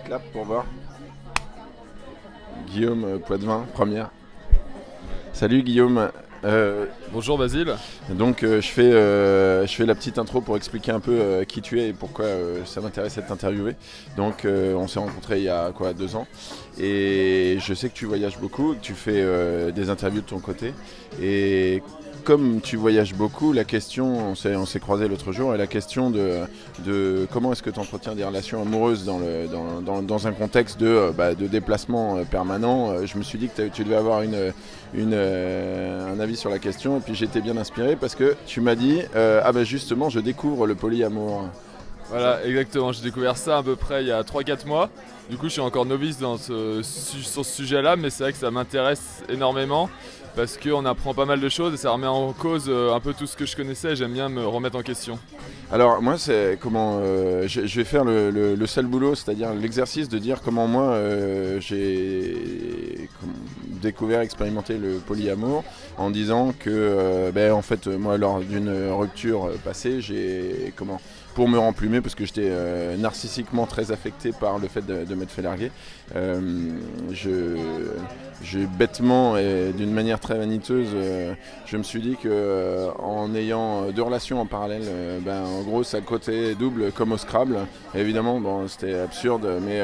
clap pour voir. Guillaume Poitvin, première. Salut Guillaume. Bonjour Basile. Donc je fais la petite intro pour expliquer un peu qui tu es et pourquoi ça m'intéresse de t'interviewer. Donc on s'est rencontrés il y a 2 ans et je sais que tu voyages beaucoup, que tu fais des interviews de ton côté. Et comme tu voyages beaucoup, la question, on s'est croisés l'autre jour, et la question de comment est-ce que tu entretiens des relations amoureuses dans un contexte de déplacement permanent, je me suis dit que tu devais avoir un avis sur la question, et puis j'étais bien inspiré parce que tu m'as dit justement je découvre le polyamour. Voilà, exactement, j'ai découvert ça à peu près il y a 3-4 mois. Du coup je suis encore novice sur ce sujet-là, mais c'est vrai que ça m'intéresse énormément parce qu'on apprend pas mal de choses et ça remet en cause un peu tout ce que je connaissais, et j'aime bien me remettre en question. Alors moi c'est comment je vais faire le sale boulot, c'est-à-dire l'exercice de dire comment moi j'ai découvert, expérimenté le polyamour, en disant que en fait moi lors d'une rupture passée, pour me remplumer, parce que j'étais narcissiquement très affecté par le fait de m'être fait larguer, j'ai bêtement et d'une manière très vaniteuse, je me suis dit que en ayant 2 relations en parallèle, en gros ça cotait double comme au Scrabble. Et évidemment c'était absurde, mais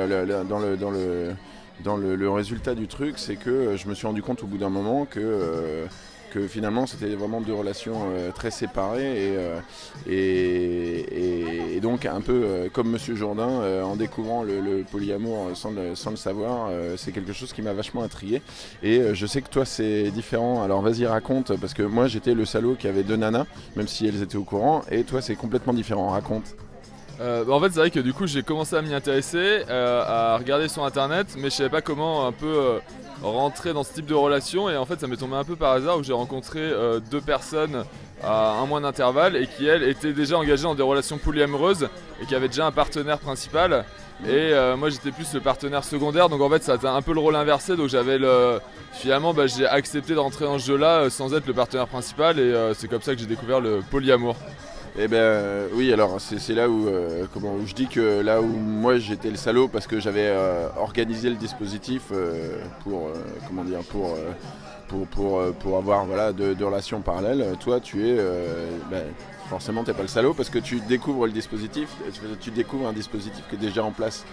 dans le résultat du truc, c'est que je me suis rendu compte au bout d'un moment que finalement c'était vraiment 2 relations très séparées, et donc un peu comme Monsieur Jourdain, en découvrant le polyamour sans le savoir, c'est quelque chose qui m'a vachement intrigué, et je sais que toi c'est différent. Alors vas-y, raconte, parce que moi j'étais le salaud qui avait 2 nanas, même si elles étaient au courant, et toi c'est complètement différent, raconte. En fait c'est vrai que du coup j'ai commencé à m'y intéresser, à regarder sur internet, mais je savais pas comment un peu rentrer dans ce type de relation, et en fait ça m'est tombé un peu par hasard où j'ai rencontré 2 personnes à un mois d'intervalle et qui elles étaient déjà engagées dans des relations polyamoureuses et qui avaient déjà un partenaire principal, et moi j'étais plus le partenaire secondaire, donc en fait ça a un peu le rôle inversé, donc finalement j'ai accepté de rentrer dans ce jeu là sans être le partenaire principal, et c'est comme ça que j'ai découvert le polyamour. Eh oui, alors c'est là où je dis que là où moi j'étais le salaud, parce que j'avais organisé le dispositif pour avoir deux relations parallèles. Toi tu es forcément t'es pas le salaud, parce que tu découvres le dispositif, tu découvres un dispositif qui est déjà en place.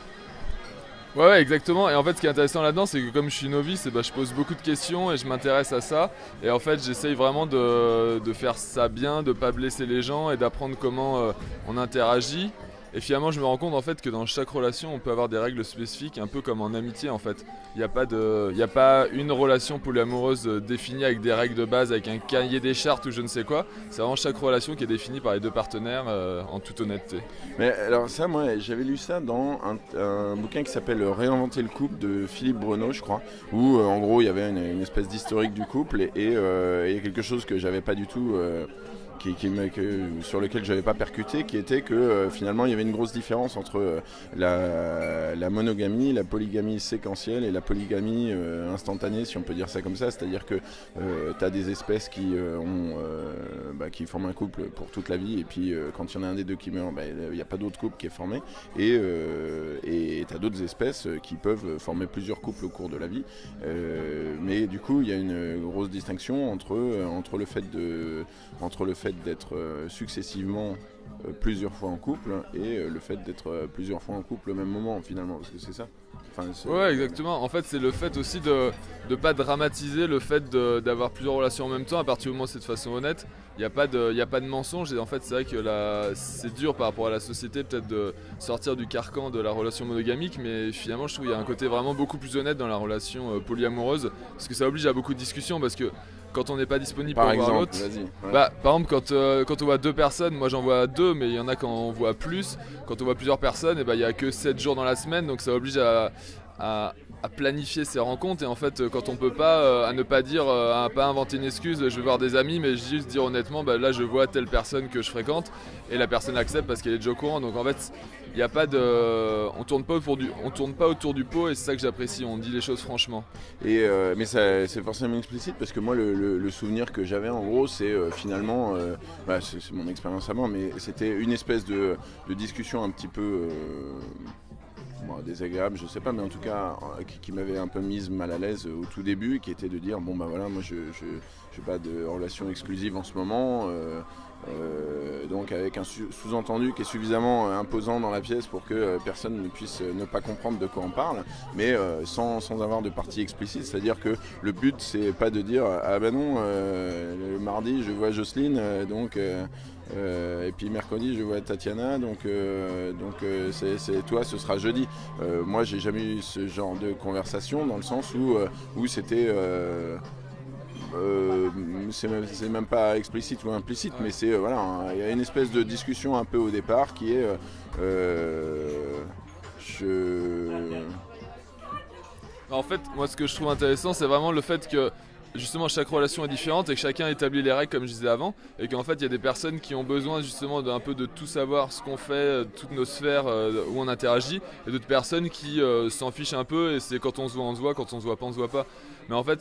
Ouais, exactement. Et en fait, ce qui est intéressant là-dedans, c'est que comme je suis novice, je pose beaucoup de questions et je m'intéresse à ça. Et en fait, j'essaye vraiment de faire ça bien, de pas blesser les gens et d'apprendre comment on interagit. Et finalement, je me rends compte en fait que dans chaque relation, on peut avoir des règles spécifiques, un peu comme en amitié en fait. Il n'y a pas une relation polyamoureuse définie avec des règles de base, avec un cahier des chartes ou je ne sais quoi. C'est vraiment chaque relation qui est définie par les 2 partenaires en toute honnêteté. Mais alors ça, moi j'avais lu ça dans un bouquin qui s'appelle Réinventer le couple de Philippe Breneau, je crois, où en gros il y avait une espèce d'historique du couple, et il y a quelque chose que j'avais pas du tout sur lequel je n'avais pas percuté, qui était que finalement il y avait une grosse différence entre la monogamie, la polygamie séquentielle et la polygamie instantanée, si on peut dire ça comme ça. C'est-à-dire que tu as des espèces qui forment un couple pour toute la vie, et puis quand il y en a un des 2 qui meurt, il n'y a pas d'autre couple qui est formé, et tu as d'autres espèces qui peuvent former plusieurs couples au cours de la vie, mais du coup il y a une grosse distinction entre le fait d'être successivement plusieurs fois en couple, et le fait d'être plusieurs fois en couple au même moment, finalement, parce que c'est ça. Ouais, exactement. En fait, c'est le fait aussi de ne pas dramatiser le fait d'avoir plusieurs relations en même temps, à partir du moment où c'est de façon honnête. Il n'y a pas de mensonge, et en fait c'est vrai que c'est dur par rapport à la société peut-être de sortir du carcan de la relation monogamique, mais finalement je trouve qu'il y a un côté vraiment beaucoup plus honnête dans la relation polyamoureuse, parce que ça oblige à beaucoup de discussions, parce que quand on n'est pas disponible pour voir l'autre, ouais. Par exemple quand on voit 2 personnes, moi j'en vois 2, mais il y en a quand on voit plus. Quand on voit plusieurs personnes, il n'y a que 7 jours dans la semaine, donc ça oblige à planifier ses rencontres, et en fait quand on peut pas, à ne pas dire, à pas inventer une excuse, je vais voir des amis, mais juste dire honnêtement là je vois telle personne que je fréquente, et la personne accepte parce qu'elle est déjà au courant. Donc en fait il y a pas on tourne pas autour du pot, et c'est ça que j'apprécie, on dit les choses franchement. Mais c'est forcément explicite, parce que moi le souvenir que j'avais en gros, c'est finalement c'est mon expérience à moi, mais c'était une espèce de discussion un petit peu désagréable, je sais pas, mais en tout cas qui m'avait un peu mise mal à l'aise au tout début, qui était de dire bon bah voilà, moi je pas de relation exclusive en ce moment, donc avec un sous-entendu qui est suffisamment imposant dans la pièce pour que personne ne puisse ne pas comprendre de quoi on parle, mais sans avoir de partie explicite, c'est-à-dire que le but c'est pas de dire ah ben non, le mardi je vois Jocelyne, donc et puis mercredi je vois Tatiana, donc c'est toi, ce sera jeudi. Moi j'ai jamais eu ce genre de conversation dans le sens où c'était c'est même pas explicite ou implicite, mais c'est voilà, il y a une espèce de discussion un peu au départ qui est En fait, moi ce que je trouve intéressant, c'est vraiment le fait que justement chaque relation est différente et que chacun établit les règles comme je disais avant, et qu'en fait il y a des personnes qui ont besoin justement d'un peu de tout savoir, ce qu'on fait, toutes nos sphères où on interagit, et d'autres personnes qui s'en fichent un peu, et c'est quand on se voit, quand on se voit pas, on se voit pas. Mais en fait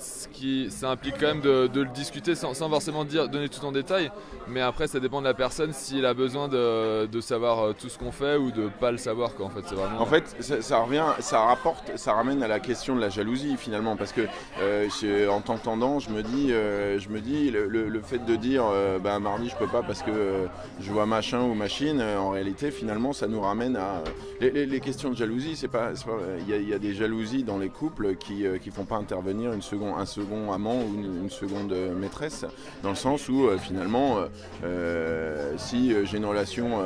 ça implique quand même de le discuter sans forcément donner tout en détail, mais après ça dépend de la personne s'il a besoin de savoir tout ce qu'on fait ou de pas le savoir quoi. En fait c'est vraiment... En fait ça ramène à la question de la jalousie finalement, parce que en t'entendant je me dis le fait de dire bah, mardi je peux pas parce que je vois machin ou machine, en réalité finalement ça nous ramène à les questions de jalousie. Il y a des jalousies dans les couples qui font pas intervenir un second amant ou une seconde maîtresse, dans le sens où finalement si j'ai une relation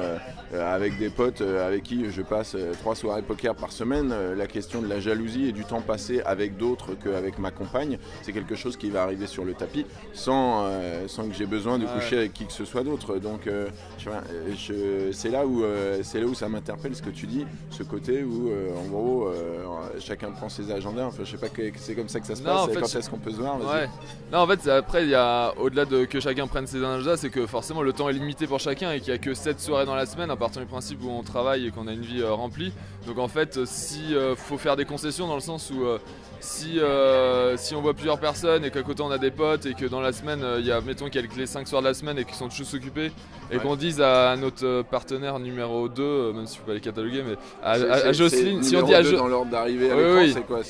avec des potes avec qui je passe 3 soirées poker par semaine, la question de la jalousie et du temps passé avec d'autres qu'avec ma compagne, c'est quelque chose qui va arriver sur le tapis sans que j'ai besoin de coucher avec qui que ce soit d'autre. Donc c'est là où ça m'interpelle ce que tu dis, ce côté où en gros chacun prend ses agendas. Enfin je sais pas que c'est comme ça que ça se passe. Quand est-ce qu'on peut se voir? Ouais. Non, en fait après il y a au-delà de que chacun prenne ses agendas, c'est que forcément le temps est limité pour chacun et qu'il n'y a que 7 soirées dans la semaine à partir du principe où on travaille et qu'on a une vie remplie. Donc en fait si faut faire des concessions dans le sens où si on voit plusieurs personnes et qu'à côté on a des potes et que dans la semaine mettons qu'il y a les 5 soirs de la semaine et qu'ils sont tous occupés et qu'on dise à notre partenaire numéro 2, même s'il faut pas les cataloguer, mais à Jocelyne, si on dit à dans l'ordre d'arrivée à l'écran, c'est quoi?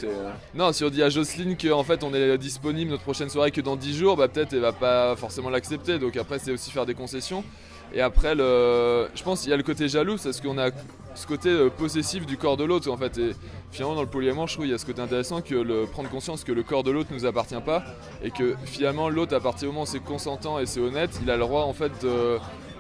Non, si on dit à Jocelyne qu'en fait on est disponible notre prochaine soirée que dans 10 jours, bah peut-être elle va pas forcément l'accepter, donc après c'est aussi faire des concessions. Et après je pense qu'il y a le côté jaloux, parce qu'on a ce côté possessif du corps de l'autre en fait, et finalement dans le polyamour je trouve il y a ce côté intéressant que prendre conscience que le corps de l'autre nous appartient pas et que finalement l'autre à partir du moment où c'est consentant et c'est honnête, il a le droit en fait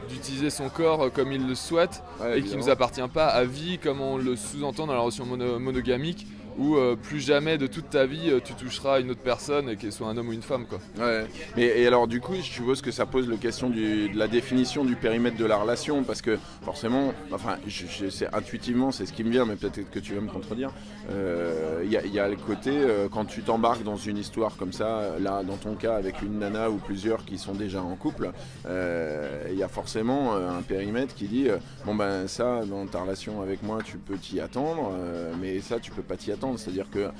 d'utiliser son corps comme il le souhaite, et qui nous appartient pas à vie comme on le sous-entend dans la relation monogamique où plus jamais de toute ta vie tu toucheras à une autre personne, et qu'elle soit un homme ou une femme quoi. Ouais. Et alors du coup je suppose que ça pose la question de la définition du périmètre de la relation, parce que forcément, enfin intuitivement c'est ce qui me vient, mais peut-être que tu vas me contredire, il y a le côté quand tu t'embarques dans une histoire comme ça, là dans ton cas avec une nana ou plusieurs qui sont déjà en couple, il y a forcément un périmètre qui dit bon ben ça dans ta relation avec moi tu peux t'y attendre, mais ça tu peux pas t'y attendre. C'est-à-dire que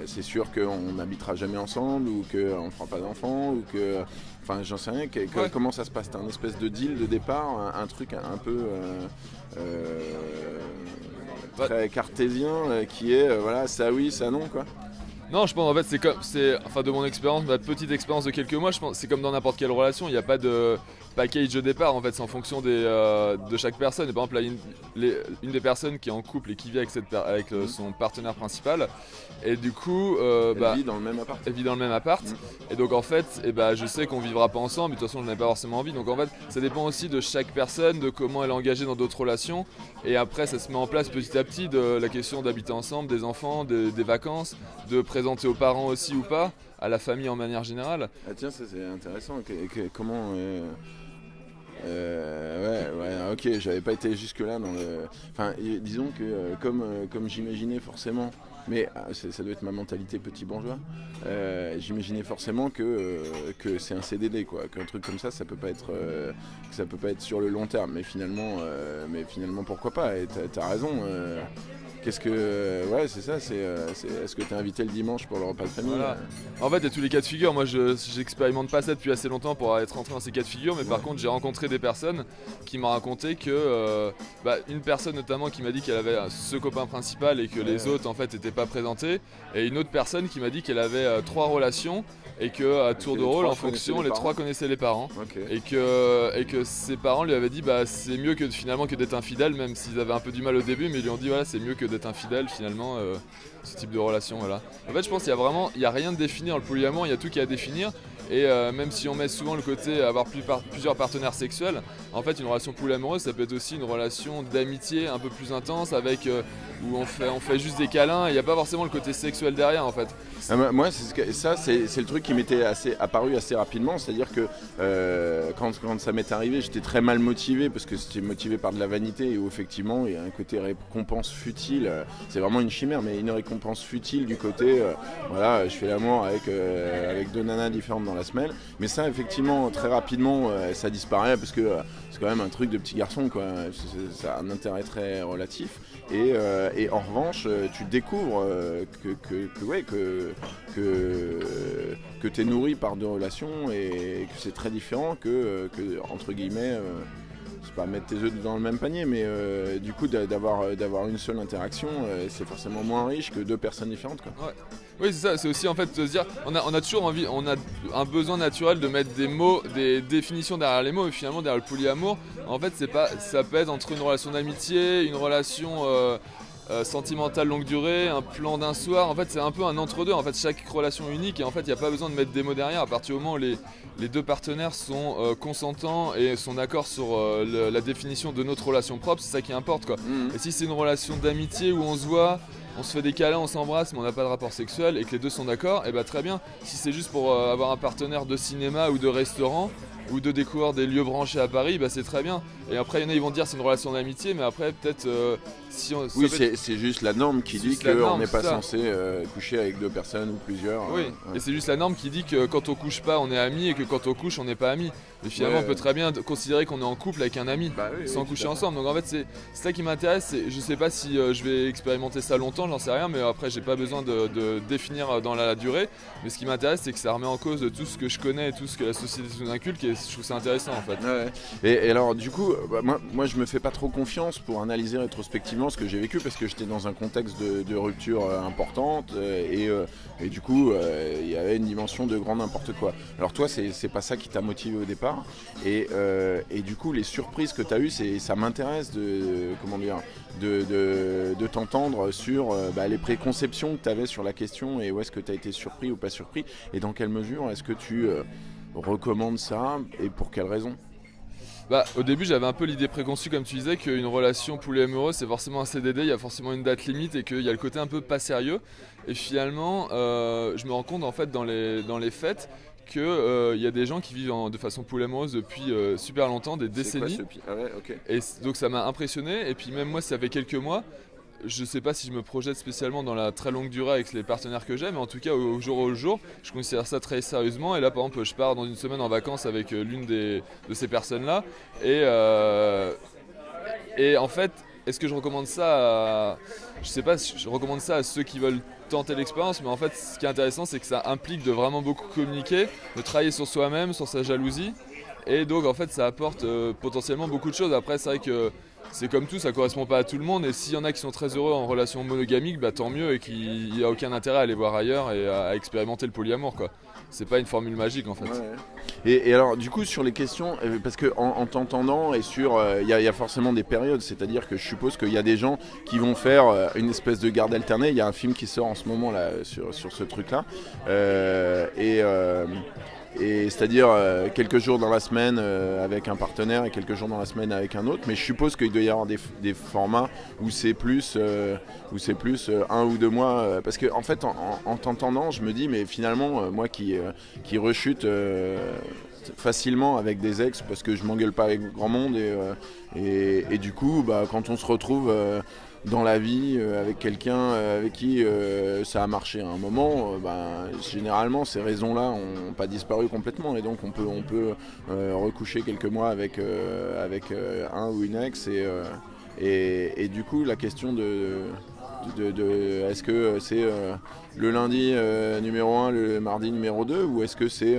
c'est sûr qu'on n'habitera jamais ensemble, ou qu'on ne fera pas d'enfants, ou que... Enfin, j'en sais rien. Comment ça se passe? T'as un espèce de deal de départ, un truc un peu très cartésien qui est voilà, ça oui, ça non, quoi. Non, je pense en fait enfin de mon expérience, ma petite expérience de quelques mois, je pense c'est comme dans n'importe quelle relation, il n'y a pas de package de départ en fait, c'est en fonction de chaque personne. Et par exemple là, une des personnes qui est en couple et qui vit avec son partenaire principal, et du coup elle vit dans le même appart. Elle vit dans le même appart, et donc en fait je sais qu'on vivra pas ensemble, mais de toute façon je n'ai pas forcément envie, donc en fait ça dépend aussi de chaque personne, de comment elle est engagée dans d'autres relations, et après ça se met en place petit à petit, de la question d'habiter ensemble, des enfants, des vacances, de présenter aux parents aussi ou pas, à la famille en manière générale. Ah tiens, ça c'est intéressant, comment... ouais, ok, j'avais pas été jusque là dans le... Enfin, disons que comme j'imaginais forcément, mais ça doit être ma mentalité petit bourgeois, j'imaginais forcément que c'est un CDD, quoi, qu'un truc comme ça peut pas être que ça peut pas être sur le long terme, mais finalement pourquoi pas, et t'as raison. qu'est-ce que... ouais, c'est ça, est-ce que t'es invité le dimanche pour le repas de famille? Voilà. En fait, il y a tous les cas de figure. Moi, j'expérimente pas ça depuis assez longtemps pour être rentré dans ces cas de figure, mais par contre, j'ai rencontré des personnes qui m'ont raconté que une personne notamment qui m'a dit qu'elle avait ce copain principal et que les autres en fait n'étaient pas présentés, et une autre personne qui m'a dit qu'elle avait 3 relations et que à tour de rôle, en fonction, les 3 connaissaient les parents, et que ses parents lui avaient dit c'est mieux que finalement que d'être infidèle, même s'ils avaient un peu du mal au début, mais ils lui ont dit voilà, c'est mieux que d'être infidèle finalement, ce type de relation. Voilà. En fait, je pense qu'il y a rien de défini dans le polyamour, il y a tout qui est à définir. Et même si on met souvent le côté avoir plusieurs partenaires sexuels, en fait une relation polyamoureuse ça peut être aussi une relation d'amitié un peu plus intense avec où on fait juste des câlins, il n'y a pas forcément le côté sexuel derrière en fait. Moi c'est le truc qui m'était apparu assez rapidement, c'est-à-dire que quand ça m'est arrivé j'étais très mal motivé parce que c'était motivé par de la vanité et où effectivement il y a un côté récompense futile, c'est vraiment une chimère mais une récompense futile du côté voilà, je fais l'amour avec 2 nanas différentes dans la semaine, mais ça effectivement très rapidement ça disparaît parce que c'est quand même un truc de petit garçon quoi, ça a un intérêt très relatif et en revanche tu découvres que tu es nourri par 2 relations et que c'est très différent que entre guillemets c'est pas mettre tes œufs dans le même panier, mais du coup d'avoir une seule interaction, c'est forcément moins riche que 2 personnes différentes quoi. Ouais. Oui c'est ça, c'est aussi en fait de se dire, on a toujours envie, on a un besoin naturel de mettre des mots, des définitions derrière les mots, et finalement derrière le polyamour, en fait ça peut être entre une relation d'amitié, une relation sentimentale longue durée, un plan d'un soir, en fait c'est un peu un entre-deux, en fait chaque relation est unique et en fait il n'y a pas besoin de mettre des mots derrière à partir du moment où les 2 partenaires sont consentants et sont d'accord sur la définition de notre relation propre, c'est ça qui importe quoi. Et si c'est une relation d'amitié où on se voit, on se fait des câlins, on s'embrasse mais on n'a pas de rapport sexuel et que les 2 sont d'accord, et bah très bien. Si c'est juste pour avoir un partenaire de cinéma ou de restaurant ou de découvrir des lieux branchés à Paris, bah c'est très bien. Et après il y en a ils vont dire c'est une relation d'amitié, mais après peut-être si on... Oui c'est juste la norme qui dit qu'on n'est pas censé coucher avec 2 personnes ou plusieurs. Oui, et c'est juste la norme qui dit que quand on couche pas on est amis et que quand on couche on n'est pas amis. Mais finalement on peut très bien considérer qu'on est en couple avec un ami sans coucher ensemble. Donc en fait c'est ça qui m'intéresse, je sais pas si je vais expérimenter ça longtemps, j'en sais rien, mais après j'ai pas besoin de définir dans la durée. Mais ce qui m'intéresse c'est que ça remet en cause tout ce que je connais et tout ce que la société nous inculque et je trouve ça intéressant en fait. Et alors du coup moi je me fais pas trop confiance pour analyser rétrospectivement ce que j'ai vécu parce que j'étais dans un contexte de rupture importante et du coup il y avait une dimension de grand n'importe quoi. Alors toi c'est pas ça qui t'a motivé au départ et du coup les surprises que t'as eues ça m'intéresse de t'entendre sur les préconceptions que t'avais sur la question et où est-ce que t'as été surpris ou pas surpris et dans quelle mesure est-ce que tu recommandes ça et pour quelles raisons? Au début j'avais un peu l'idée préconçue comme tu disais qu'une relation polyamoureuse c'est forcément un CDD, il y a forcément une date limite et qu'il y a le côté un peu pas sérieux. Et finalement je me rends compte en fait dans les faits qu'il y a des gens qui vivent de façon polyamoureuse depuis super longtemps, des décennies. Et donc ça m'a impressionné et puis même moi ça fait quelques mois. Je sais pas si je me projette spécialement dans la très longue durée avec les partenaires que j'ai, mais en tout cas au jour, je considère ça très sérieusement. Et là par exemple je pars dans une semaine en vacances avec l'une de ces personnes-là. Et en fait, est-ce que je recommande ça je sais pas si je recommande ça à ceux qui veulent tenter l'expérience, mais en fait ce qui est intéressant c'est que ça implique de vraiment beaucoup communiquer, de travailler sur soi-même, sur sa jalousie. Et donc en fait ça apporte potentiellement beaucoup de choses. Après c'est vrai que c'est comme tout, ça correspond pas à tout le monde et s'il y en a qui sont très heureux en relation monogamique, tant mieux et qu'il n'y a aucun intérêt à aller voir ailleurs et à expérimenter le polyamour quoi. C'est pas une formule magique en fait. Et alors du coup sur les questions, parce que en t'entendant et sur, il y a forcément des périodes, c'est-à-dire que je suppose qu'il y a des gens qui vont faire une espèce de garde alternée, il y a un film qui sort en ce moment là sur ce truc là, et c'est-à-dire quelques jours dans la semaine avec un partenaire et quelques jours dans la semaine avec un autre, mais je suppose qu'il doit y avoir des formats où c'est plus 1 ou 2 mois, parce que en fait en t'entendant je me dis mais finalement moi qui rechute facilement avec des ex parce que je m'engueule pas avec grand monde et du coup quand on se retrouve dans la vie avec quelqu'un avec qui ça a marché à un moment, généralement ces raisons-là n'ont pas disparu complètement et donc on peut recoucher quelques mois avec un ou une ex et du coup la question de Est-ce que c'est le lundi numéro 1, le mardi numéro 2, ou est-ce que c'est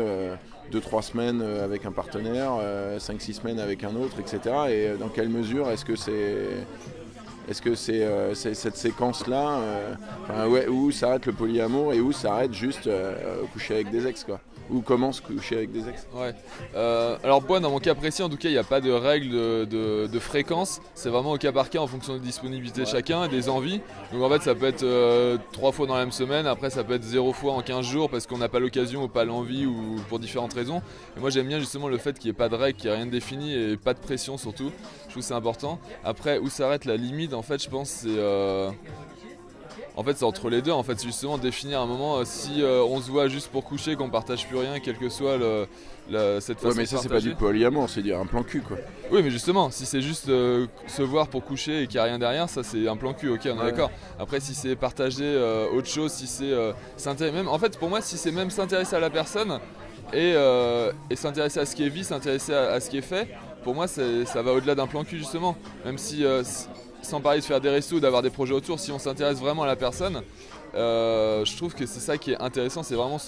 2-3 semaines avec un partenaire, 5-6 semaines avec un autre, etc. Et dans quelle mesure est-ce que c'est cette séquence-là où s'arrête le polyamour et où s'arrête juste coucher avec des ex, quoi. Ou commence coucher avec des ex. Ouais. Alors moi, dans mon cas précis, en tout cas, il n'y a pas de règle de fréquence. C'est vraiment au cas par cas en fonction des disponibilités de chacun et des envies. Donc en fait, ça peut être 3 fois dans la même semaine. Après, ça peut être 0 fois en 15 jours parce qu'on n'a pas l'occasion ou pas l'envie ou pour différentes raisons. Et moi, j'aime bien justement le fait qu'il n'y ait pas de règle, qu'il n'y ait rien de défini et pas de pression surtout. Je trouve que c'est important. Après, où s'arrête la limite, en fait, je pense c'est... En fait, c'est entre les deux. En fait, c'est justement définir un moment si on se voit juste pour coucher, qu'on partage plus rien, quelle que soit cette façon de partager. Ouais, mais ça, c'est pas du polyamour, c'est dire un plan cul, quoi. Oui, mais justement, si c'est juste se voir pour coucher et qu'il n'y a rien derrière, ça c'est un plan cul, ok, on est d'accord. Après, si c'est partager autre chose, si c'est s'intéresser, même en fait, pour moi, si c'est même s'intéresser à la personne et s'intéresser à ce qui est vie, s'intéresser à ce qui est fait, pour moi, ça va au-delà d'un plan cul, justement. Même si sans parler de faire des restos ou d'avoir des projets autour, si on s'intéresse vraiment à la personne, je trouve que c'est ça qui est intéressant, c'est vraiment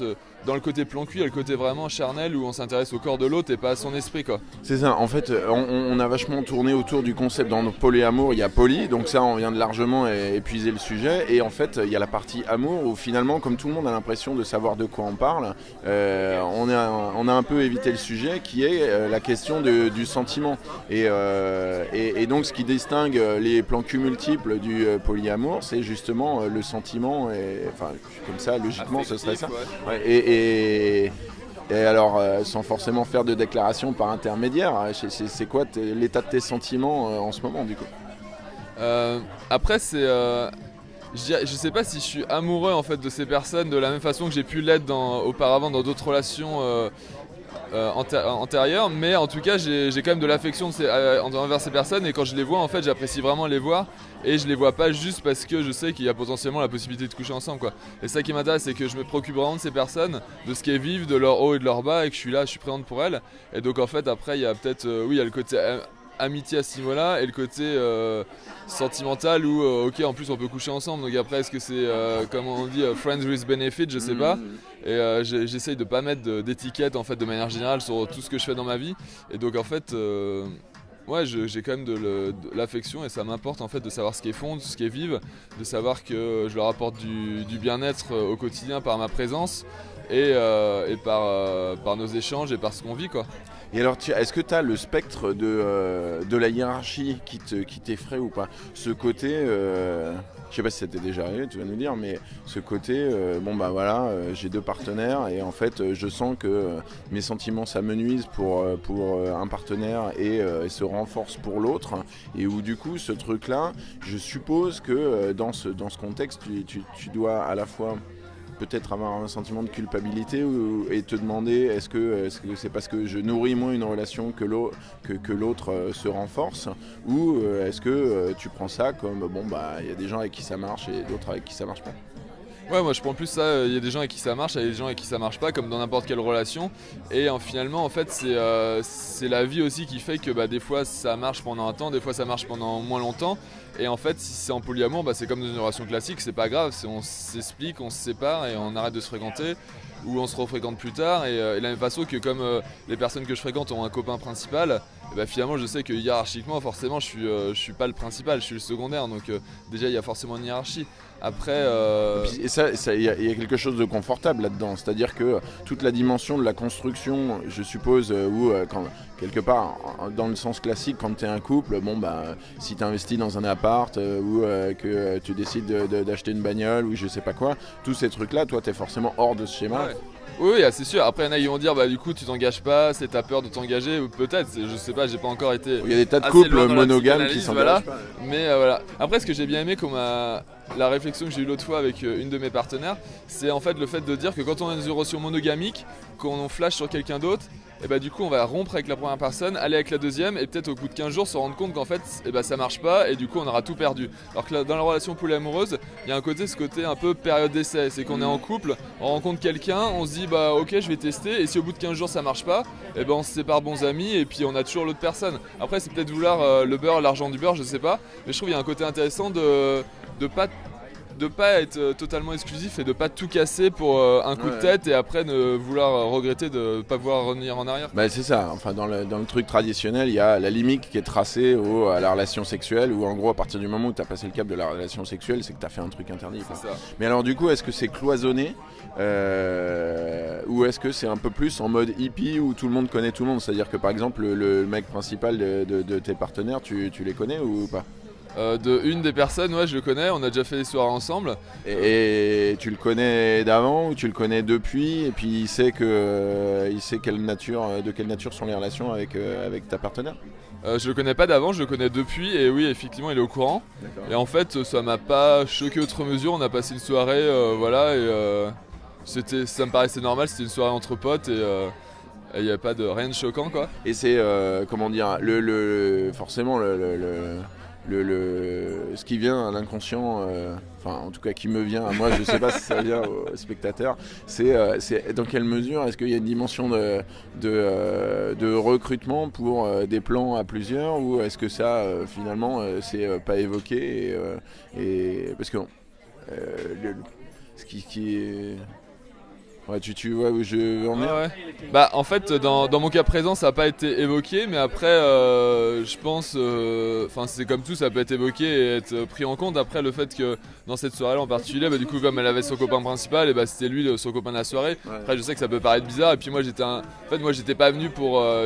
dans le côté plan cul, il y a le côté vraiment charnel où on s'intéresse au corps de l'autre et pas à son esprit, quoi. C'est ça, en fait on a vachement tourné autour du concept dans notre polyamour, il y a poly, donc ça on vient de largement épuiser le sujet, et en fait il y a la partie amour où finalement comme tout le monde a l'impression de savoir de quoi on parle, on a un peu évité le sujet qui est la question du sentiment, et donc ce qui distingue les plans cul multiples du polyamour, c'est justement le sentiment, et enfin comme ça logiquement ce serait ça. Ouais, et alors, sans forcément faire de déclaration par intermédiaire, c'est quoi l'état de tes sentiments en ce moment, du coup ? Après, je sais pas si je suis amoureux en fait de ces personnes de la même façon que j'ai pu l'être auparavant dans d'autres relations antérieures, mais en tout cas j'ai quand même de l'affection envers ces personnes, et quand je les vois en fait j'apprécie vraiment les voir, et je les vois pas juste parce que je sais qu'il y a potentiellement la possibilité de coucher ensemble, quoi. Et ça qui m'intéresse, c'est que je me préoccupe vraiment de ces personnes, de ce qu'elles vivent, de leur haut et de leur bas, et que je suis là, je suis présente pour elles. Et donc en fait après il y a peut-être il y a le côté amitié à ce niveau-là et le côté sentimental où ok, en plus on peut coucher ensemble, donc après est-ce que c'est comme on dit friends with benefit, je sais pas. Et j'essaye de pas mettre d'étiquette en fait de manière générale sur tout ce que je fais dans ma vie, et donc en fait ouais, j'ai quand même de l'affection, et ça m'importe en fait de savoir ce qu'ils font, ce qu'ils vivent, de savoir que je leur apporte du bien-être au quotidien par ma présence et par nos échanges et par ce qu'on vit, quoi. Et alors, est-ce que tu as le spectre de la hiérarchie qui t'effraie ou pas ? Ce côté, je sais pas si ça t'est déjà arrivé, tu vas nous dire, mais ce côté, j'ai 2 partenaires et en fait, je sens que mes sentiments s'amenuisent pour un partenaire et se renforcent pour l'autre, et où du coup, ce truc-là, je suppose que dans ce contexte, tu dois à la fois peut-être avoir un sentiment de culpabilité et te demander est-ce que c'est parce que je nourris moins une relation que l'autre se renforce, ou est-ce que tu prends ça comme il y a des gens avec qui ça marche et d'autres avec qui ça marche pas. Ouais, moi je prends plus ça, il y a des gens avec qui ça marche, il y a des gens avec qui ça marche pas, comme dans n'importe quelle relation. Et finalement en fait c'est la vie aussi qui fait que des fois ça marche pendant un temps, des fois ça marche pendant moins longtemps. Et en fait si c'est en polyamour, c'est comme dans une relation classique, c'est pas grave, on s'explique, on se sépare et on arrête de se fréquenter, ou on se refréquente plus tard. Et de la même façon que comme les personnes que je fréquente ont un copain principal, finalement je sais que hiérarchiquement forcément je suis pas le principal, je suis le secondaire, donc déjà il y a forcément une hiérarchie. Après et ça il y a quelque chose de confortable là-dedans, c'est-à-dire que toute la dimension de la construction, je suppose, où quand quelque part dans le sens classique, quand tu es un couple, si tu investis dans un appart ou que tu décides d'acheter une bagnole ou je sais pas quoi, tous ces trucs-là, toi tu es forcément hors de ce schéma. Ouais. Oui, c'est sûr. Après, il y en a qui vont dire du coup tu t'engages pas, c'est ta peur de t'engager, ou peut-être, je sais pas, j'ai pas encore été. Il y a des tas de couples monogames qui s'engagent pas. Mais voilà. Après, ce que j'ai bien aimé, comme la réflexion que j'ai eue l'autre fois avec une de mes partenaires, c'est en fait le fait de dire que quand on a une relation monogamique, quand on flash sur quelqu'un d'autre, et du coup on va rompre avec la première personne, aller avec la deuxième, et peut-être au bout de 15 jours se rendre compte qu'en fait ça marche pas, et du coup on aura tout perdu. Alors que dans la relation polyamoureuse, il y a ce côté un peu période d'essai, c'est qu'on est en couple, on rencontre quelqu'un, on se dit ok je vais tester, et si au bout de 15 jours ça marche pas, on se sépare bons amis, et puis on a toujours l'autre personne. Après c'est peut-être vouloir le beurre, l'argent du beurre, je sais pas, mais je trouve qu'il y a un côté intéressant de pas de pas être totalement exclusif et de pas tout casser pour un coup de tête et après ne vouloir regretter de pas pouvoir revenir en arrière. Bah c'est ça, enfin dans le truc traditionnel, il y a la limite qui est tracée à la relation sexuelle, où en gros à partir du moment où tu as passé le cap de la relation sexuelle, c'est que tu as fait un truc interdit. C'est ça. Mais alors du coup, est-ce que c'est cloisonné ou est-ce que c'est un peu plus en mode hippie où tout le monde connaît tout le monde? C'est-à-dire que par exemple le mec principal de tes partenaires, tu les connais ou pas? De une des personnes, ouais, je le connais, on a déjà fait des soirées ensemble. Et tu le connais d'avant ou tu le connais depuis, et puis il sait de quelle nature sont les relations avec ta partenaire? Je le connais pas d'avant, je le connais depuis, et oui, effectivement, il est au courant. D'accord. Et en fait, ça m'a pas choqué outre mesure, on a passé une soirée, voilà, et ça me paraissait normal, c'était une soirée entre potes, et il n'y avait pas rien de choquant, quoi. Et c'est, comment dire, forcément, ce qui vient à l'inconscient, enfin en tout cas qui me vient à moi, je sais pas si ça vient aux spectateurs, c'est dans quelle mesure est-ce qu'il y a une dimension de recrutement pour des plans à plusieurs, ou est-ce que ça finalement c'est pas évoqué, et parce que ce qui est... Ouais, tu vois où je veux en venir. Ouais. Bah en fait dans mon cas présent ça n'a pas été évoqué, mais après je pense, enfin c'est comme tout, ça peut être évoqué et être pris en compte. Après le fait que dans cette soirée là en particulier, bah, du coup comme elle avait son copain principal, et bah c'était lui son copain de la soirée. Ouais. Après je sais que ça peut paraître bizarre, et puis moi j'étais pas venu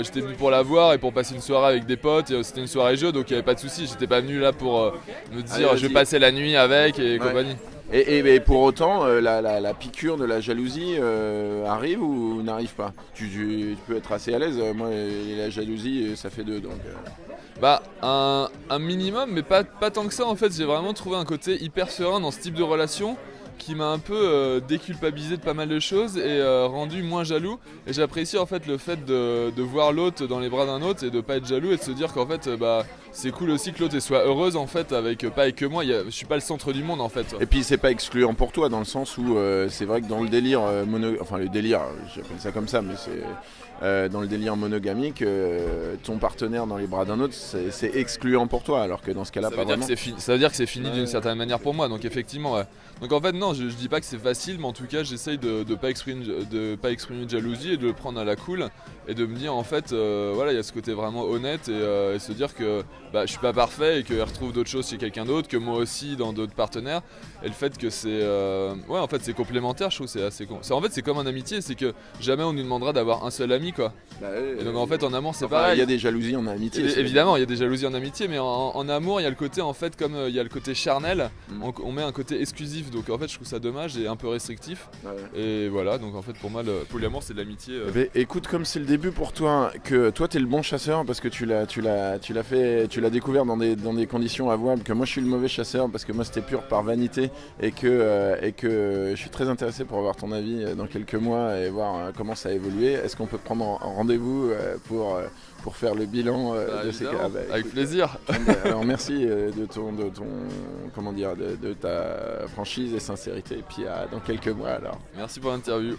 j'étais venu pour la voir et pour passer une soirée avec des potes, et c'était une soirée jeu, donc il n'y avait pas de souci, j'étais pas venu là pour me dire allez, je vais passer la nuit avec et compagnie. Et pour autant, la piqûre de la jalousie arrive ou n'arrive pas? Tu peux être assez à l'aise. Moi, la jalousie, ça fait deux. Donc, Bah, un minimum, mais pas tant que ça. En fait, j'ai vraiment trouvé un côté hyper serein dans ce type de relation qui m'a un peu déculpabilisé de pas mal de choses et rendu moins jaloux. Et j'apprécie en fait le fait de voir l'autre dans les bras d'un autre et de pas être jaloux, et de se dire qu'en fait bah c'est cool aussi que l'autre soit heureuse en fait, pas avec que moi. Je suis pas le centre du monde en fait. Et puis c'est pas excluant pour toi, dans le sens où c'est vrai que dans le délire enfin le délire, j'appelle ça comme ça, mais c'est dans le délire monogamique, ton partenaire dans les bras d'un autre, c'est excluant pour toi, alors que dans ce cas-là pas vraiment. Ça veut dire que c'est fini d'une certaine manière pour moi, donc effectivement ouais. Donc en fait non, je dis pas que c'est facile, mais en tout cas j'essaye de pas exprimer de jalousie et de le prendre à la cool, et de me dire en fait voilà, il y a ce côté vraiment honnête, et se dire que bah, je suis pas parfait et qu'elle retrouve d'autres choses chez quelqu'un d'autre, que moi aussi dans d'autres partenaires, et le fait que c'est ouais, en fait c'est complémentaire, je trouve, c'est assez con. En fait c'est comme en amitié, c'est que jamais on nous demandera d'avoir un seul ami quoi. Et donc en fait en amour c'est pareil. Il y a des jalousies en amitié. Évidemment il y a des jalousies en amitié, mais en amour il y a le côté en fait, comme il y a le côté charnel, on met un côté exclusif, donc en fait je trouve ça dommage et un peu restrictif. Et voilà, donc en fait pour moi le polyamour c'est de l'amitié. Écoute, comme c'est le début pour toi, que toi t'es le bon chasseur parce que tu l'as découvert dans des conditions avouables, que moi je suis le mauvais chasseur parce que moi c'était pur par vanité, et que je suis très intéressé pour avoir ton avis dans quelques mois et voir comment ça a évolué. Est-ce qu'on peut prendre rendez-vous pour faire le bilan de ces cas? Avec plaisir. Alors merci de ta franchise et sincérité, et puis dans quelques mois alors. Merci pour l'interview.